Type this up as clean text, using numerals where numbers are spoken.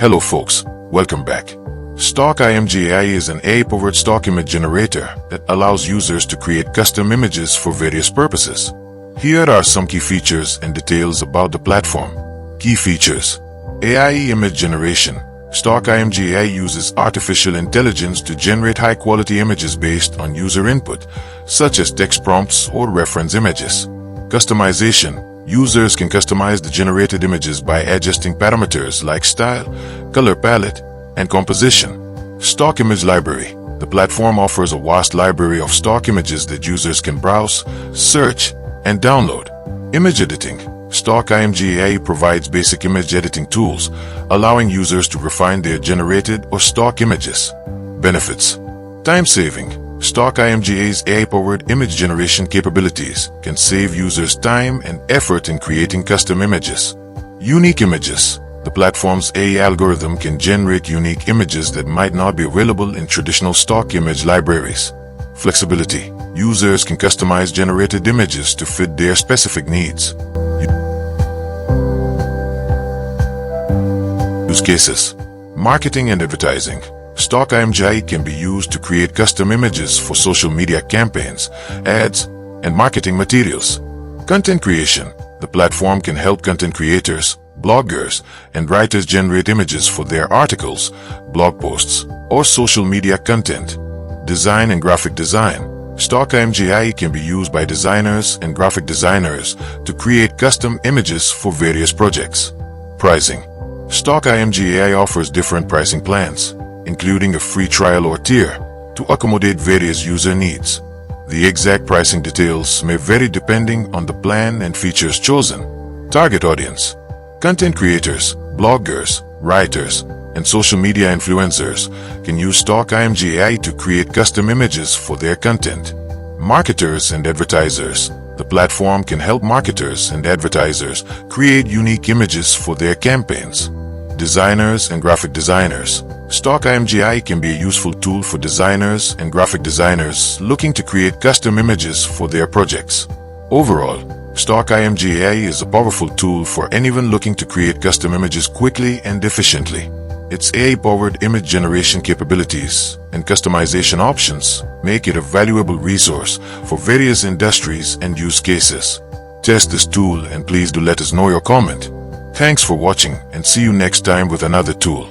Hello folks, welcome back. Stockimg.ai is an AI-powered stock image generator that allows users to create custom images for various purposes. Here are some key features and details about the platform. Key features: AI image generation. Stockimg.ai uses artificial intelligence to generate high-quality images based on user input, such as text prompts or reference images. Customization. Users can customize the generated images by adjusting parameters like style, color palette, and composition. Stock image library. The platform offers a vast library of stock images that users can browse, search, and download. Image editing. Stockimg.ai provides basic image editing tools, allowing users to refine their generated or stock images. Benefits: time saving. Stockimg.ai's AI-powered image generation capabilities can save users time and effort in creating custom images. Unique images. The platform's AI algorithm can generate unique images that might not be available in traditional stock image libraries. Flexibility. Users can customize generated images to fit their specific needs. Use cases: marketing and advertising. Stockimg.ai can be used to create custom images for social media campaigns, ads, and marketing materials. Content creation. The platform can help content creators, bloggers, and writers generate images for their articles, blog posts, or social media content. Design and graphic design. Stockimg.ai can be used by designers and graphic designers to create custom images for various projects. Pricing. Stockimg.ai offers different pricing plans, including a free trial or tier, to accommodate various user needs. The exact pricing details may vary depending on the plan and features chosen. Target audience. Content creators, bloggers, writers, and social media influencers can use Stockimg.ai to create custom images for their content. Marketers and advertisers. The platform can help marketers and advertisers create unique images for their campaigns. Designers and graphic designers. Stockimg.ai can be a useful tool for designers and graphic designers looking to create custom images for their projects. Overall, Stockimg.ai is a powerful tool for anyone looking to create custom images quickly and efficiently. Its AI-powered image generation capabilities and customization options make it a valuable resource for various industries and use cases. Test this tool and please do let us know your comment. Thanks for watching and see you next time with another tool.